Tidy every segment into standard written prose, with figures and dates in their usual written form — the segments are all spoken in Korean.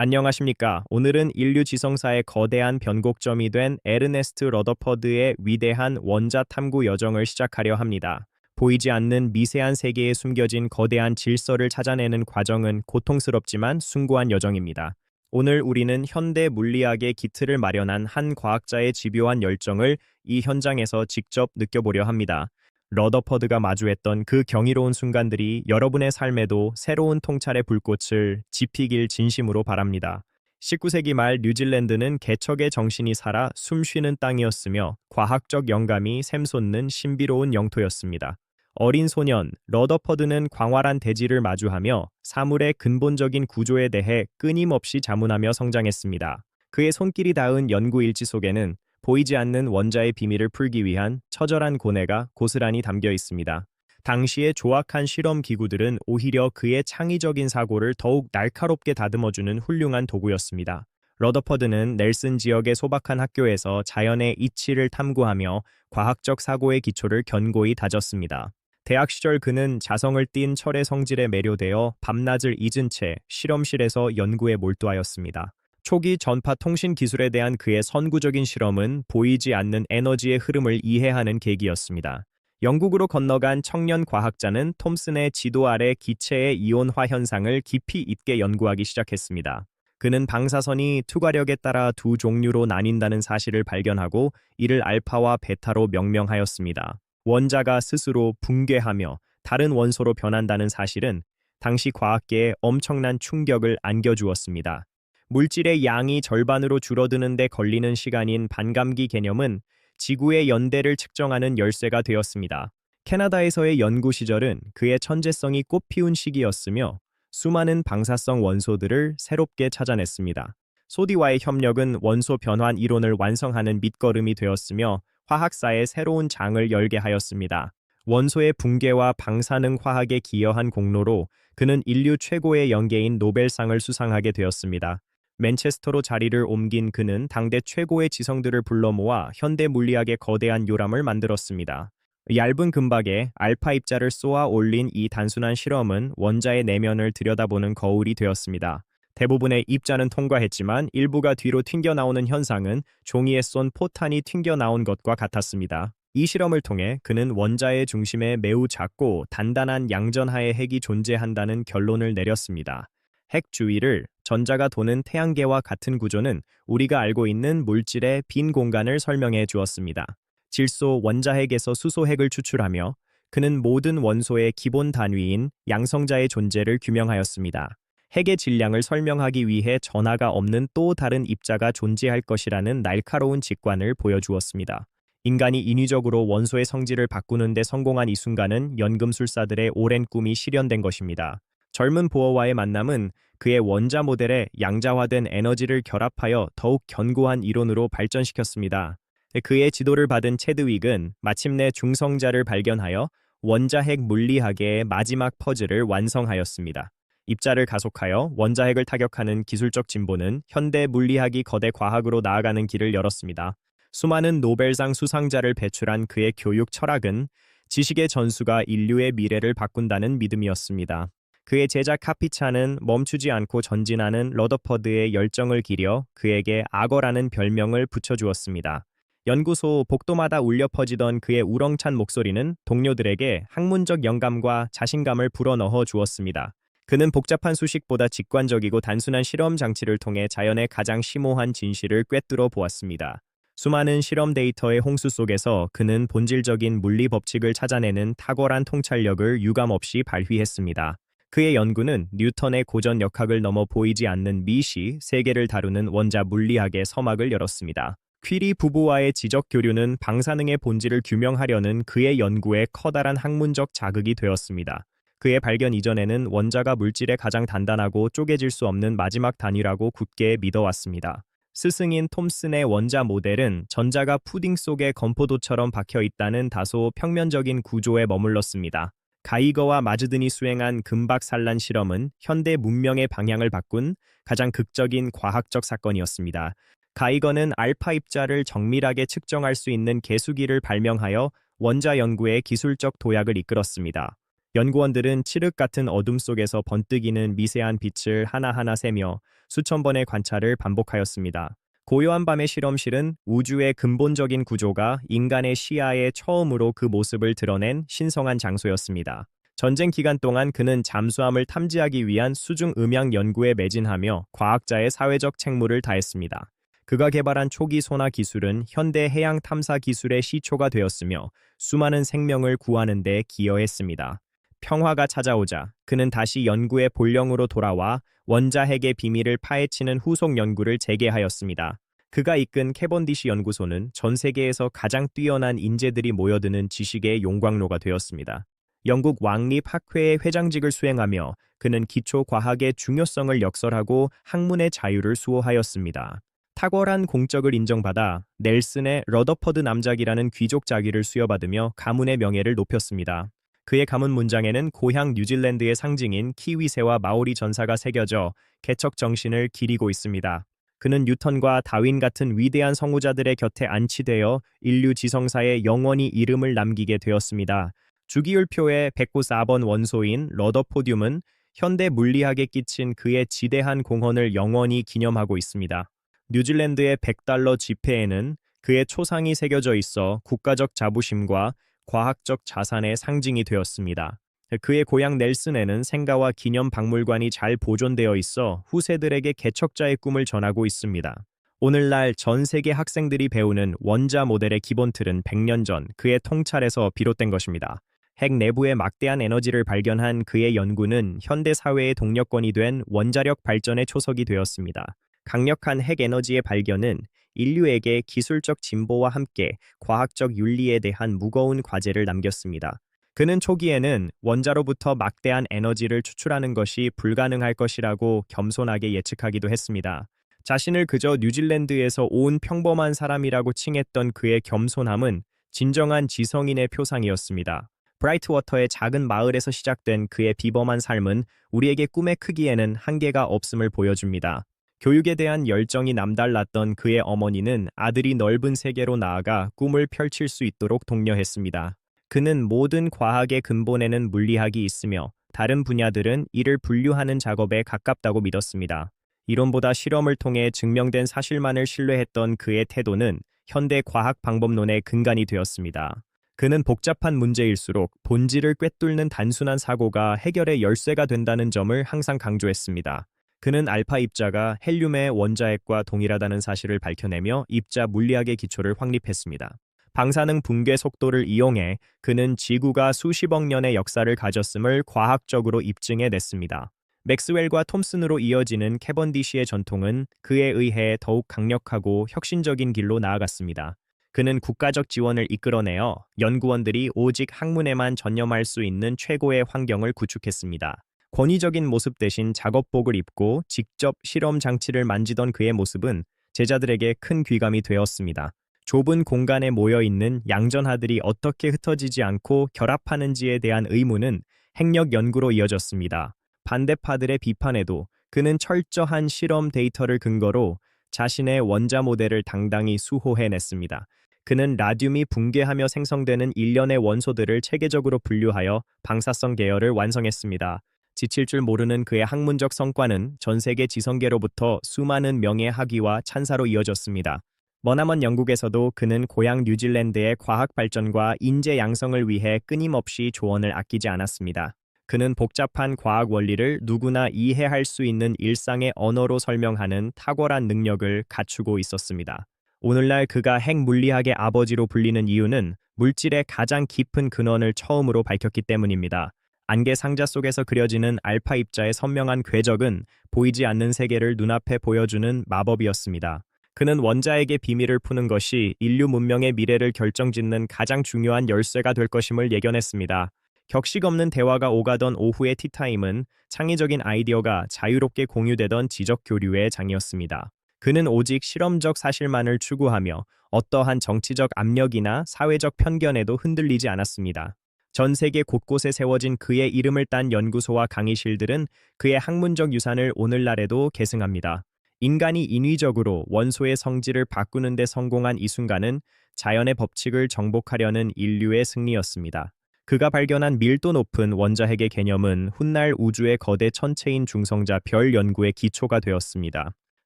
안녕하십니까. 오늘은 인류 지성사의 거대한 변곡점이 된 에르네스트 러더퍼드의 위대한 원자 탐구 여정을 시작하려 합니다. 보이지 않는 미세한 세계에 숨겨진 거대한 질서를 찾아내는 과정은 고통스럽지만 숭고한 여정입니다. 오늘 우리는 현대 물리학의 기틀을 마련한 한 과학자의 집요한 열정을 이 현장에서 직접 느껴보려 합니다. 러더퍼드가 마주했던 그 경이로운 순간들이 여러분의 삶에도 새로운 통찰의 불꽃을 지피길 진심으로 바랍니다. 19세기 말 뉴질랜드는 개척의 정신이 살아 숨쉬는 땅이었으며 과학적 영감이 샘솟는 신비로운 영토였습니다. 어린 소년 러더퍼드는 광활한 대지를 마주하며 사물의 근본적인 구조에 대해 끊임없이 자문하며 성장했습니다. 그의 손길이 닿은 연구 일지 속에는 보이지 않는 원자의 비밀을 풀기 위한 처절한 고뇌가 고스란히 담겨 있습니다. 당시의 조악한 실험 기구들은 오히려 그의 창의적인 사고를 더욱 날카롭게 다듬어주는 훌륭한 도구였습니다. 러더퍼드는 넬슨 지역의 소박한 학교에서 자연의 이치를 탐구하며 과학적 사고의 기초를 견고히 다졌습니다. 대학 시절 그는 자성을 띤 철의 성질에 매료되어 밤낮을 잊은 채 실험실에서 연구에 몰두하였습니다. 초기 전파 통신 기술에 대한 그의 선구적인 실험은 보이지 않는 에너지의 흐름을 이해하는 계기였습니다. 영국으로 건너간 청년 과학자는 톰슨의 지도 아래 기체의 이온화 현상을 깊이 있게 연구하기 시작했습니다. 그는 방사선이 투과력에 따라 두 종류로 나뉜다는 사실을 발견하고 이를 알파와 베타로 명명하였습니다. 원자가 스스로 붕괴하며 다른 원소로 변한다는 사실은 당시 과학계에 엄청난 충격을 안겨주었습니다. 물질의 양이 절반으로 줄어드는 데 걸리는 시간인 반감기 개념은 지구의 연대를 측정하는 열쇠가 되었습니다. 캐나다에서의 연구 시절은 그의 천재성이 꽃피운 시기였으며 수많은 방사성 원소들을 새롭게 찾아냈습니다. 소디와의 협력은 원소 변환 이론을 완성하는 밑거름이 되었으며 화학사의 새로운 장을 열게 하였습니다. 원소의 붕괴와 방사능 화학에 기여한 공로로 그는 인류 최고의 영계인 노벨상을 수상하게 되었습니다. 맨체스터로 자리를 옮긴 그는 당대 최고의 지성들을 불러 모아 현대 물리학의 거대한 요람을 만들었습니다. 얇은 금박에 알파 입자를 쏘아 올린 이 단순한 실험은 원자의 내면을 들여다보는 거울이 되었습니다. 대부분의 입자는 통과했지만 일부가 뒤로 튕겨나오는 현상은 종이에 쏜 포탄이 튕겨나온 것과 같았습니다. 이 실험을 통해 그는 원자의 중심에 매우 작고 단단한 양전하의 핵이 존재한다는 결론을 내렸습니다. 핵 주위를 전자가 도는 태양계와 같은 구조는 우리가 알고 있는 물질의 빈 공간을 설명해 주었습니다. 질소 원자핵에서 수소핵을 추출하며 그는 모든 원소의 기본 단위인 양성자의 존재를 규명하였습니다. 핵의 질량을 설명하기 위해 전하가 없는 또 다른 입자가 존재할 것이라는 날카로운 직관을 보여주었습니다. 인간이 인위적으로 원소의 성질을 바꾸는 데 성공한 이 순간은 연금술사들의 오랜 꿈이 실현된 것입니다. 젊은 보어와의 만남은 그의 원자 모델에 양자화된 에너지를 결합하여 더욱 견고한 이론으로 발전시켰습니다. 그의 지도를 받은 체드윅은 마침내 중성자를 발견하여 원자핵 물리학의 마지막 퍼즐을 완성하였습니다. 입자를 가속하여 원자핵을 타격하는 기술적 진보는 현대 물리학이 거대 과학으로 나아가는 길을 열었습니다. 수많은 노벨상 수상자를 배출한 그의 교육 철학은 지식의 전수가 인류의 미래를 바꾼다는 믿음이었습니다. 그의 제자 카피차는 멈추지 않고 전진하는 러더퍼드의 열정을 기려 그에게 악어라는 별명을 붙여주었습니다. 연구소 복도마다 울려 퍼지던 그의 우렁찬 목소리는 동료들에게 학문적 영감과 자신감을 불어넣어 주었습니다. 그는 복잡한 수식보다 직관적이고 단순한 실험 장치를 통해 자연의 가장 심오한 진실을 꿰뚫어 보았습니다. 수많은 실험 데이터의 홍수 속에서 그는 본질적인 물리 법칙을 찾아내는 탁월한 통찰력을 유감없이 발휘했습니다. 그의 연구는 뉴턴의 고전 역학을 넘어 보이지 않는 미시, 세계를 다루는 원자 물리학의 서막을 열었습니다. 퀴리 부부와의 지적 교류는 방사능의 본질을 규명하려는 그의 연구에 커다란 학문적 자극이 되었습니다. 그의 발견 이전에는 원자가 물질의 가장 단단하고 쪼개질 수 없는 마지막 단위라고 굳게 믿어왔습니다. 스승인 톰슨의 원자 모델은 전자가 푸딩 속에 건포도처럼 박혀 있다는 다소 평면적인 구조에 머물렀습니다. 가이거와 마즈든이 수행한 금박산란 실험은 현대 문명의 방향을 바꾼 가장 극적인 과학적 사건이었습니다. 가이거는 알파 입자를 정밀하게 측정할 수 있는 계수기를 발명하여 원자 연구의 기술적 도약을 이끌었습니다. 연구원들은 칠흑 같은 어둠 속에서 번뜩이는 미세한 빛을 하나하나 세며 수천 번의 관찰을 반복하였습니다. 고요한 밤의 실험실은 우주의 근본적인 구조가 인간의 시야에 처음으로 그 모습을 드러낸 신성한 장소였습니다. 전쟁 기간 동안 그는 잠수함을 탐지하기 위한 수중 음향 연구에 매진하며 과학자의 사회적 책무를 다했습니다. 그가 개발한 초기 소나 기술은 현대 해양 탐사 기술의 시초가 되었으며 수많은 생명을 구하는 데 기여했습니다. 평화가 찾아오자 그는 다시 연구의 본령으로 돌아와 원자핵의 비밀을 파헤치는 후속 연구를 재개하였습니다. 그가 이끈 캐번디시 연구소는 전 세계에서 가장 뛰어난 인재들이 모여드는 지식의 용광로가 되었습니다. 영국 왕립학회의 회장직을 수행하며 그는 기초 과학의 중요성을 역설하고 학문의 자유를 수호하였습니다. 탁월한 공적을 인정받아 넬슨의 러더퍼드 남작이라는 귀족 자기를 수여받으며 가문의 명예를 높였습니다. 그의 가문 문장에는 고향 뉴질랜드의 상징인 키위새와 마오리 전사가 새겨져 개척 정신을 기리고 있습니다. 그는 뉴턴과 다윈 같은 위대한 성우자들의 곁에 안치되어 인류 지성사에 영원히 이름을 남기게 되었습니다. 주기율표의 194번 원소인 러더포듐은 현대 물리학에 끼친 그의 지대한 공헌을 영원히 기념하고 있습니다. 뉴질랜드의 100달러 지폐에는 그의 초상이 새겨져 있어 국가적 자부심과 과학적 자산의 상징이 되었습니다. 그의 고향 넬슨에는 생가와 기념 박물관이 잘 보존되어 있어 후세들에게 개척자의 꿈을 전하고 있습니다. 오늘날 전 세계 학생들이 배우는 원자 모델의 기본 틀은 100년 전 그의 통찰에서 비롯된 것입니다. 핵 내부의 막대한 에너지를 발견한 그의 연구는 현대 사회의 동력권이 된 원자력 발전의 초석이 되었습니다. 강력한 핵 에너지의 발견은 인류에게 기술적 진보와 함께 과학적 윤리에 대한 무거운 과제를 남겼습니다. 그는 초기에는 원자로부터 막대한 에너지를 추출하는 것이 불가능할 것이라고 겸손하게 예측하기도 했습니다. 자신을 그저 뉴질랜드에서 온 평범한 사람이라고 칭했던 그의 겸손함은 진정한 지성인의 표상이었습니다. 브라이트워터의 작은 마을에서 시작된 그의 비범한 삶은 우리에게 꿈의 크기에는 한계가 없음을 보여줍니다. 교육에 대한 열정이 남달랐던 그의 어머니는 아들이 넓은 세계로 나아가 꿈을 펼칠 수 있도록 독려했습니다. 그는 모든 과학의 근본에는 물리학이 있으며 다른 분야들은 이를 분류하는 작업에 가깝다고 믿었습니다. 이론보다 실험을 통해 증명된 사실만을 신뢰했던 그의 태도는 현대 과학 방법론의 근간이 되었습니다. 그는 복잡한 문제일수록 본질을 꿰뚫는 단순한 사고가 해결의 열쇠가 된다는 점을 항상 강조했습니다. 그는 알파 입자가 헬륨의 원자핵과 동일하다는 사실을 밝혀내며 입자 물리학의 기초를 확립했습니다. 방사능 붕괴 속도를 이용해 그는 지구가 수십억 년의 역사를 가졌음을 과학적으로 입증해냈습니다. 맥스웰과 톰슨으로 이어지는 캐번디시의 전통은 그에 의해 더욱 강력하고 혁신적인 길로 나아갔습니다. 그는 국가적 지원을 이끌어내어 연구원들이 오직 학문에만 전념할 수 있는 최고의 환경을 구축했습니다. 권위적인 모습 대신 작업복을 입고 직접 실험 장치를 만지던 그의 모습은 제자들에게 큰 귀감이 되었습니다. 좁은 공간에 모여있는 양전하들이 어떻게 흩어지지 않고 결합하는지에 대한 의문은 핵력 연구로 이어졌습니다. 반대파들의 비판에도 그는 철저한 실험 데이터를 근거로 자신의 원자 모델을 당당히 수호해냈습니다. 그는 라듐이 붕괴하며 생성되는 일련의 원소들을 체계적으로 분류하여 방사성 계열을 완성했습니다. 지칠 줄 모르는 그의 학문적 성과는 전 세계 지성계로부터 수많은 명예 학위와 찬사로 이어졌습니다. 머나먼 영국에서도 그는 고향 뉴질랜드의 과학 발전과 인재 양성을 위해 끊임없이 조언을 아끼지 않았습니다. 그는 복잡한 과학 원리를 누구나 이해할 수 있는 일상의 언어로 설명하는 탁월한 능력을 갖추고 있었습니다. 오늘날 그가 핵물리학의 아버지로 불리는 이유는 물질의 가장 깊은 근원을 처음으로 밝혔기 때문입니다. 안개 상자 속에서 그려지는 알파 입자의 선명한 궤적은 보이지 않는 세계를 눈앞에 보여주는 마법이었습니다. 그는 원자핵의 비밀을 푸는 것이 인류 문명의 미래를 결정짓는 가장 중요한 열쇠가 될 것임을 예견했습니다. 격식 없는 대화가 오가던 오후의 티타임은 창의적인 아이디어가 자유롭게 공유되던 지적 교류의 장이었습니다. 그는 오직 실험적 사실만을 추구하며 어떠한 정치적 압력이나 사회적 편견에도 흔들리지 않았습니다. 전 세계 곳곳에 세워진 그의 이름을 딴 연구소와 강의실들은 그의 학문적 유산을 오늘날에도 계승합니다. 인간이 인위적으로 원소의 성질을 바꾸는 데 성공한 이 순간은 자연의 법칙을 정복하려는 인류의 승리였습니다. 그가 발견한 밀도 높은 원자핵의 개념은 훗날 우주의 거대 천체인 중성자 별 연구의 기초가 되었습니다.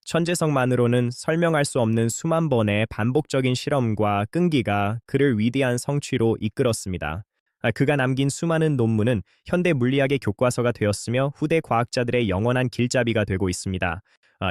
천재성만으로는 설명할 수 없는 수만 번의 반복적인 실험과 끈기가 그를 위대한 성취로 이끌었습니다. 그가 남긴 수많은 논문은 현대 물리학의 교과서가 되었으며 후대 과학자들의 영원한 길잡이가 되고 있습니다.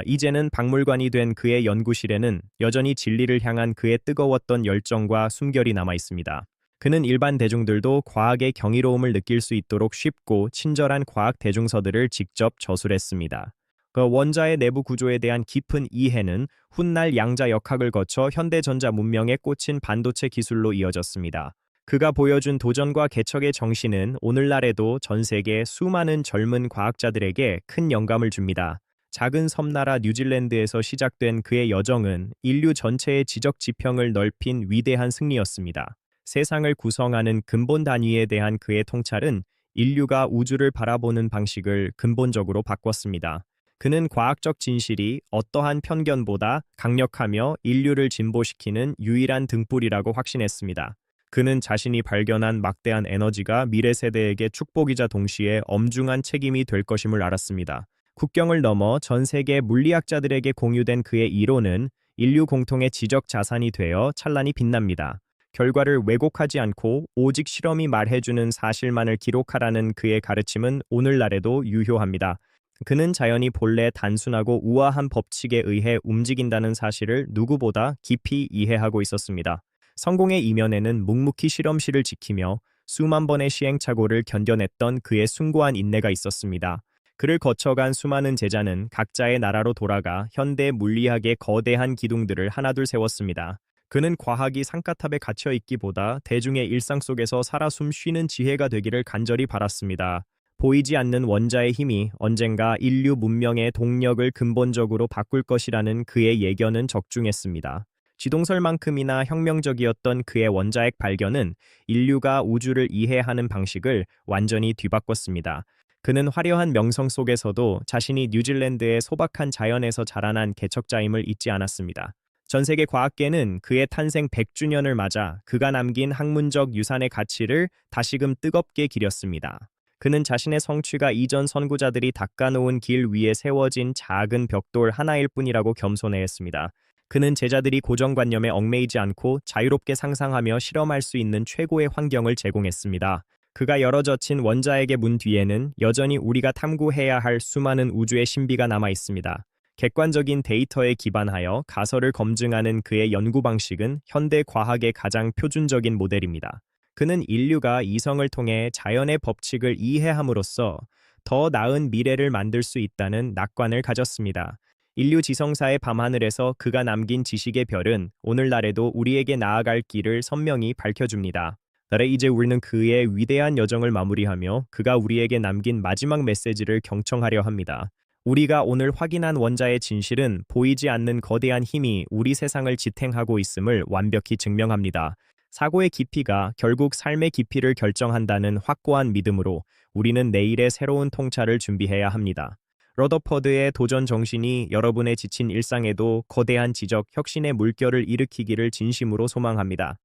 이제는 박물관이 된 그의 연구실에는 여전히 진리를 향한 그의 뜨거웠던 열정과 숨결이 남아 있습니다. 그는 일반 대중들도 과학의 경이로움을 느낄 수 있도록 쉽고 친절한 과학 대중서들을 직접 저술했습니다. 그 원자의 내부 구조에 대한 깊은 이해는 훗날 양자역학을 거쳐 현대전자 문명에 꽂힌 반도체 기술로 이어졌습니다. 그가 보여준 도전과 개척의 정신은 오늘날에도 전 세계 수많은 젊은 과학자들에게 큰 영감을 줍니다. 작은 섬나라 뉴질랜드에서 시작된 그의 여정은 인류 전체의 지적 지평을 넓힌 위대한 승리였습니다. 세상을 구성하는 근본 단위에 대한 그의 통찰은 인류가 우주를 바라보는 방식을 근본적으로 바꿨습니다. 그는 과학적 진실이 어떠한 편견보다 강력하며 인류를 진보시키는 유일한 등불이라고 확신했습니다. 그는 자신이 발견한 막대한 에너지가 미래 세대에게 축복이자 동시에 엄중한 책임이 될 것임을 알았습니다. 국경을 넘어 전 세계 물리학자들에게 공유된 그의 이론은 인류 공통의 지적 자산이 되어 찬란히 빛납니다. 결과를 왜곡하지 않고 오직 실험이 말해주는 사실만을 기록하라는 그의 가르침은 오늘날에도 유효합니다. 그는 자연이 본래 단순하고 우아한 법칙에 의해 움직인다는 사실을 누구보다 깊이 이해하고 있었습니다. 성공의 이면에는 묵묵히 실험실을 지키며 수만 번의 시행착오를 견뎌냈던 그의 숭고한 인내가 있었습니다. 그를 거쳐간 수많은 제자는 각자의 나라로 돌아가 현대 물리학의 거대한 기둥들을 하나둘 세웠습니다. 그는 과학이 상가탑에 갇혀 있기보다 대중의 일상 속에서 살아 숨쉬는 지혜가 되기를 간절히 바랐습니다. 보이지 않는 원자의 힘이 언젠가 인류 문명의 동력을 근본적으로 바꿀 것이라는 그의 예견은 적중했습니다. 지동설만큼이나 혁명적이었던 그의 원자핵 발견은 인류가 우주를 이해하는 방식을 완전히 뒤바꿨습니다. 그는 화려한 명성 속에서도 자신이 뉴질랜드의 소박한 자연에서 자라난 개척자임을 잊지 않았습니다. 전 세계 과학계는 그의 탄생 100주년을 맞아 그가 남긴 학문적 유산의 가치를 다시금 뜨겁게 기렸습니다. 그는 자신의 성취가 이전 선구자들이 닦아놓은 길 위에 세워진 작은 벽돌 하나일 뿐이라고 겸손해했습니다. 그는 제자들이 고정관념에 얽매이지 않고 자유롭게 상상하며 실험할 수 있는 최고의 환경을 제공했습니다. 그가 열어젖힌 원자핵의 문 뒤에는 여전히 우리가 탐구해야 할 수많은 우주의 신비가 남아 있습니다. 객관적인 데이터에 기반하여 가설을 검증하는 그의 연구 방식은 현대 과학의 가장 표준적인 모델입니다. 그는 인류가 이성을 통해 자연의 법칙을 이해함으로써 더 나은 미래를 만들 수 있다는 낙관을 가졌습니다. 인류 지성사의 밤하늘에서 그가 남긴 지식의 별은 오늘날에도 우리에게 나아갈 길을 선명히 밝혀줍니다. 이제 우리는 그의 위대한 여정을 마무리하며 그가 우리에게 남긴 마지막 메시지를 경청하려 합니다. 우리가 오늘 확인한 원자의 진실은 보이지 않는 거대한 힘이 우리 세상을 지탱하고 있음을 완벽히 증명합니다. 사고의 깊이가 결국 삶의 깊이를 결정한다는 확고한 믿음으로 우리는 내일의 새로운 통찰을 준비해야 합니다. 러더퍼드의 도전 정신이 여러분의 지친 일상에도 거대한 지적 혁신의 물결을 일으키기를 진심으로 소망합니다.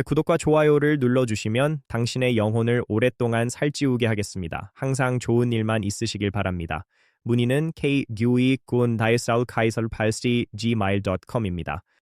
구독과 좋아요를 눌러주시면 당신의 영혼을 오랫동안 살찌우게 하겠습니다. 항상 좋은 일만 있으시길 바랍니다. 문의는 k-gun-daesalkaisal8gmail.com입니다.